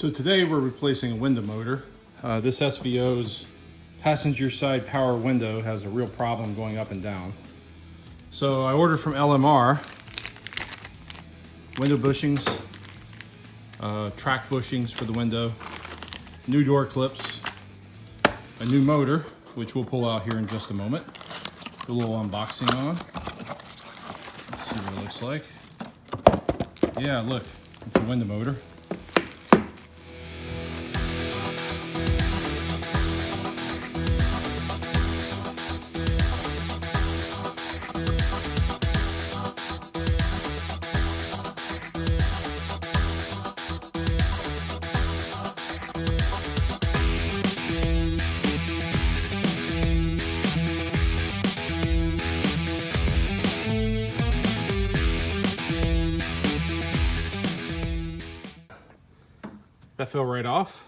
So today we're replacing a window motor. This SVO's passenger side power window has a real problem going up and down. So I ordered from LMR window bushings, track bushings for the window, new door clips, a new motor, which we'll pull out here in just a moment. Do a little unboxing on. Let's see what it looks like. Yeah, look, it's a window motor. That fell right off.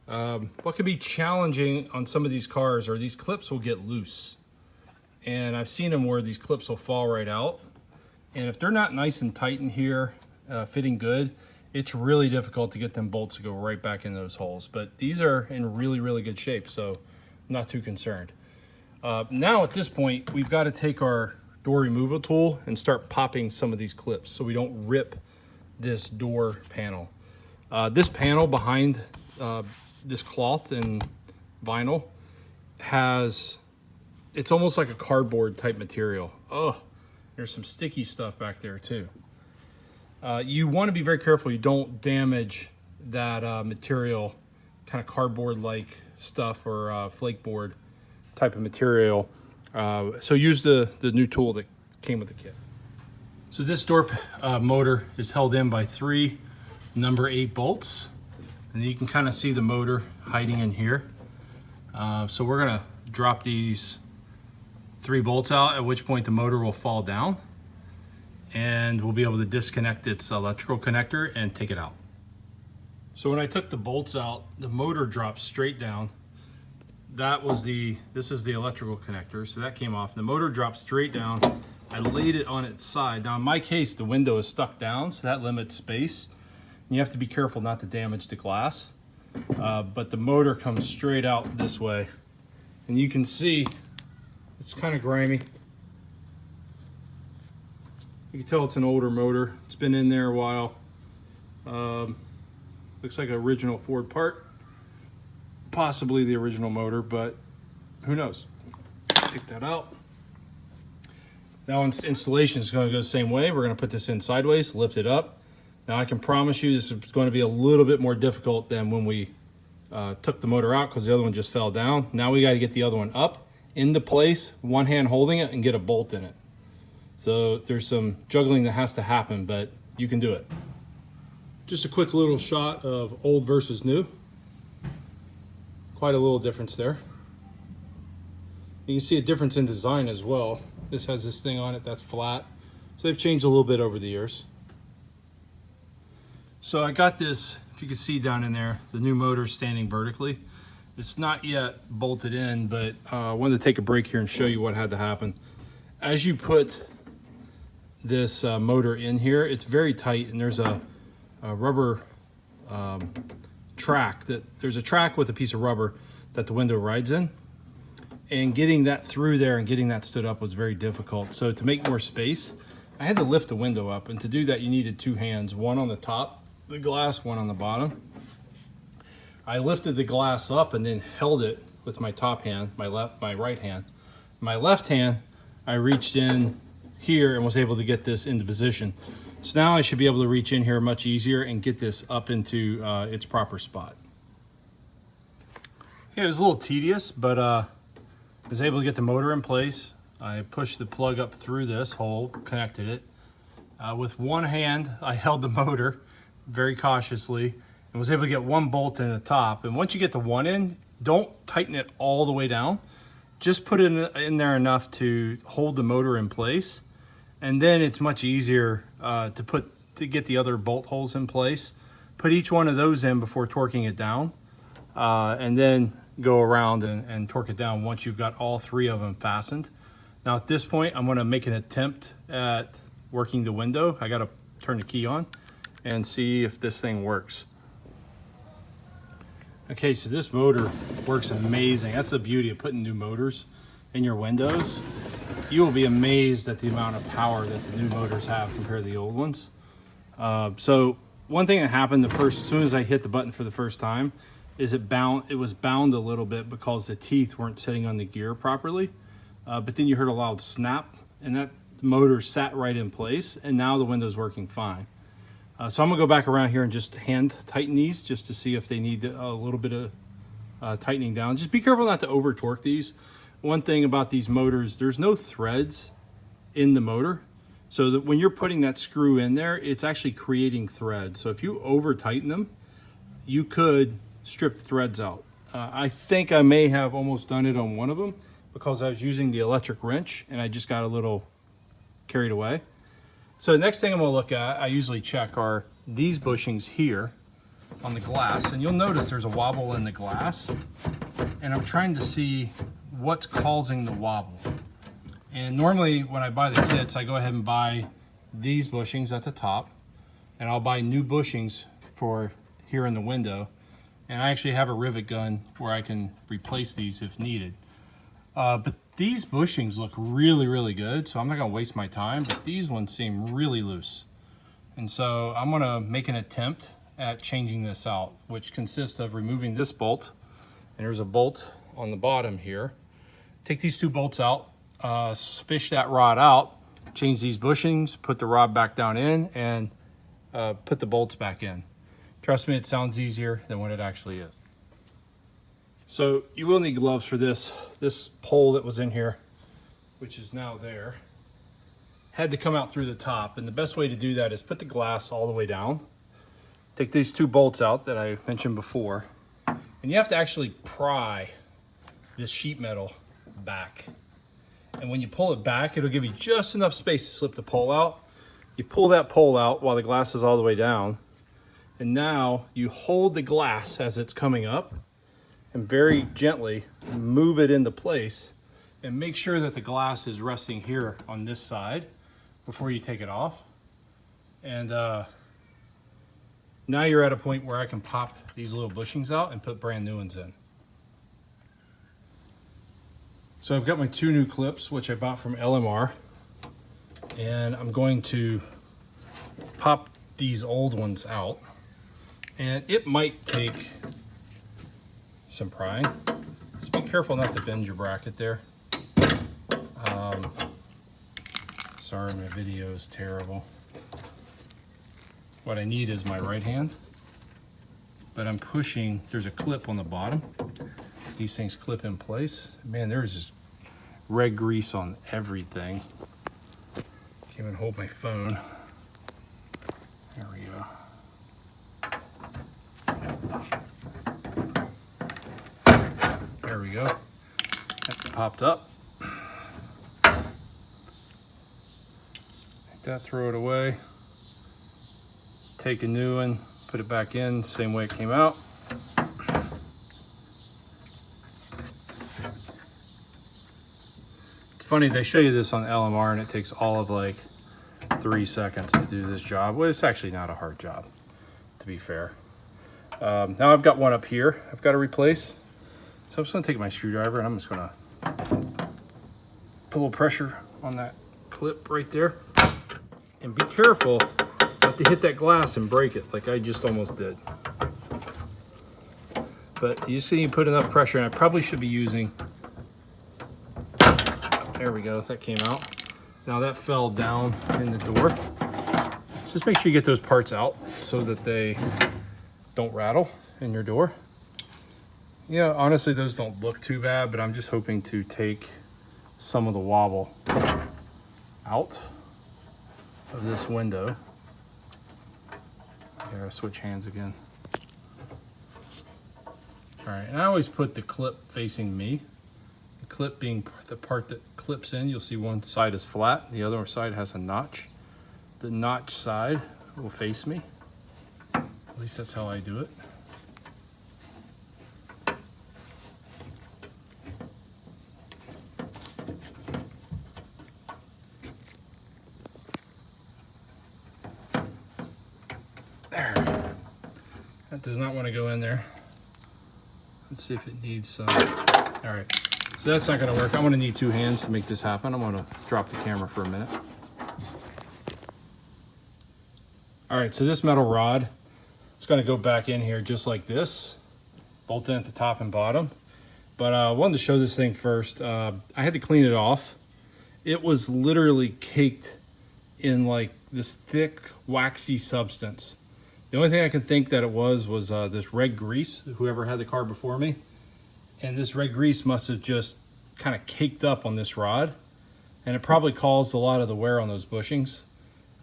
What can be challenging on some of these cars are these clips will get loose. And I've seen them where these clips will fall right out. And if they're not nice and tight in here, fitting good, it's really difficult to get them bolts to go right back in those holes. But these are in really, really good shape, so I'm not too concerned. Now at this point, we've got to take our door removal tool and start popping some of these clips so we don't rip this door panel. This panel behind this cloth and vinyl it's almost like a cardboard type material. Oh, there's some sticky stuff back there too. You want to be very careful you don't damage that material, kind of cardboard-like stuff or flake board type of material. So use the new tool that came with the kit. So this door motor is held in by 3 number 8 bolts, and you can kind of see the motor hiding in here. So we're gonna drop these 3 bolts out, at which point the motor will fall down and we'll be able to disconnect its electrical connector and take it out. So when I took the bolts out, the motor dropped straight down. This is the electrical connector, so that came off. The motor dropped straight down. I laid it on its side. Now in my case, the window is stuck down, so that limits space. You have to be careful not to damage the glass, but the motor comes straight out this way, and you can see it's kind of grimy. You can tell it's an older motor. It's been in there a while. Looks like an original Ford part, possibly the original motor, but who knows. Take that out. Now installation is going to go the same way. We're going to put this in sideways, lift it up. Now I can promise you this is going to be a little bit more difficult than when we took the motor out, because the other one just fell down. Now we got to get the other one up into place, one hand holding it, and get a bolt in it. So there's some juggling that has to happen, but you can do it. Just a quick little shot of old versus new. Quite a little difference there. You can see a difference in design as well. This has this thing on it that's flat. So they've changed a little bit over the years. So I got this, if you can see down in there, the new motor standing vertically. It's not yet bolted in, but I wanted to take a break here and show you what had to happen. As you put this motor in here, it's very tight, and there's a rubber track. There's a track with a piece of rubber that the window rides in. And getting that through there and getting that stood up was very difficult. So to make more space, I had to lift the window up, and to do that you needed 2 hands, one on the top, the glass, one on the bottom. I lifted the glass up and then held it with my top hand, my right hand. My left hand, I reached in here and was able to get this into position. So now I should be able to reach in here much easier and get this up into its proper spot. Yeah, it was a little tedious, but I was able to get the motor in place. I pushed the plug up through this hole, connected it. With one hand, I held the motor very cautiously and was able to get 1 bolt in the top. And once you get the one in, don't tighten it all the way down. Just put it in there enough to hold the motor in place. And then it's much easier to get the other bolt holes in place. Put each one of those in before torquing it down. And then go around and torque it down once you've got all 3 of them fastened. Now at this point, I'm gonna make an attempt at working the window. I gotta turn the key on and see if this thing works. Okay, so this motor works amazing. That's the beauty of putting new motors in your windows. You will be amazed at the amount of power that the new motors have compared to the old ones. So one thing that happened as soon as I hit the button for the first time is it was bound a little bit because the teeth weren't sitting on the gear properly. But then you heard a loud snap, and that motor sat right in place, and now the window's working fine. So I'm gonna go back around here and just hand tighten these just to see if they need a little bit of tightening down. Just be careful not to over torque these. One thing about these motors, there's no threads in the motor. So that when you're putting that screw in there, it's actually creating threads. So if you over tighten them, you could strip the threads out. I think I may have almost done it on one of them because I was using the electric wrench and I just got a little carried away. So the next thing I'm gonna look at, I usually check, are these bushings here on the glass. And you'll notice there's a wobble in the glass. And I'm trying to see what's causing the wobble. And normally when I buy the kits, I go ahead and buy these bushings at the top. And I'll buy new bushings for here in the window. And I actually have a rivet gun where I can replace these if needed. But these bushings look really, really good, so I'm not gonna waste my time, but these ones seem really loose. And so I'm gonna make an attempt at changing this out, which consists of removing this bolt, and there's a bolt on the bottom here. Take these two bolts out, fish that rod out, change these bushings, put the rod back down in, and put the bolts back in. Trust me, it sounds easier than what it actually is. So you will need gloves for this. This pole that was in here, which is now there, had to come out through the top. And the best way to do that is put the glass all the way down. Take these two bolts out that I mentioned before. And you have to actually pry this sheet metal back. And when you pull it back, it'll give you just enough space to slip the pole out. You pull that pole out while the glass is all the way down. And now you hold the glass as it's coming up and very gently move it into place and make sure that the glass is resting here on this side before you take it off. And now you're at a point where I can pop these little bushings out and put brand new ones in. So I've got my two new clips, which I bought from LMR, and I'm going to pop these old ones out. And it might take some prying. Just be careful not to bend your bracket there. Sorry, my video is terrible. What I need is my right hand, but I'm pushing, there's a clip on the bottom. These things clip in place. Man, there's just red grease on everything. Can't even hold my phone. There we go. There we go. That popped up. Take that, throw it away. Take a new one, put it back in, same way it came out. It's funny, they show you this on LMR and it takes all of like 3 seconds to do this job. Well, it's actually not a hard job, to be fair. Now I've got one up here I've got to replace. So I'm just gonna take my screwdriver and I'm just gonna put a little pressure on that clip right there. And be careful not to hit that glass and break it like I just almost did. But you see, you put enough pressure, and I probably should be using, there we go, that came out. Now that fell down in the door. Just make sure you get those parts out so that they don't rattle in your door. Yeah, honestly, those don't look too bad, but I'm just hoping to take some of the wobble out of this window. I gotta switch hands again. All right, and I always put the clip facing me. The clip being the part that clips in. You'll see one side is flat, the other side has a notch. The notch side will face me. At least that's how I do it. There. That does not want to go in there. Let's see if it needs some. All right, so that's not gonna work. I'm gonna need 2 hands to make this happen. I'm gonna drop the camera for a minute. All right, so this metal rod, it's gonna go back in here just like this, bolted at the top and bottom. But I wanted to show this thing first. I had to clean it off. It was literally caked in like this thick, waxy substance. The only thing I can think that it was this red grease, whoever had the car before me. And this red grease must have just kind of caked up on this rod. And it probably caused a lot of the wear on those bushings.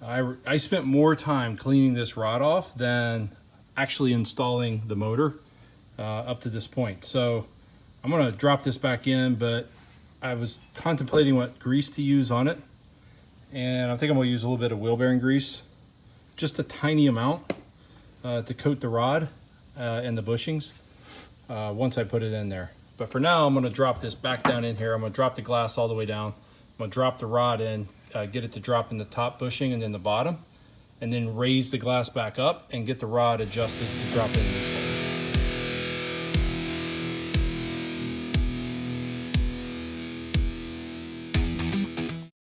I spent more time cleaning this rod off than actually installing the motor up to this point. So I'm gonna drop this back in, but I was contemplating what grease to use on it. And I think I'm gonna use a little bit of wheel bearing grease, just a tiny amount to coat the rod and the bushings once I put it in there. But for now, I'm gonna drop this back down in here. I'm gonna drop the glass all the way down. I'm gonna drop the rod in, get it to drop in the top bushing and then the bottom, and then raise the glass back up and get the rod adjusted to drop in this.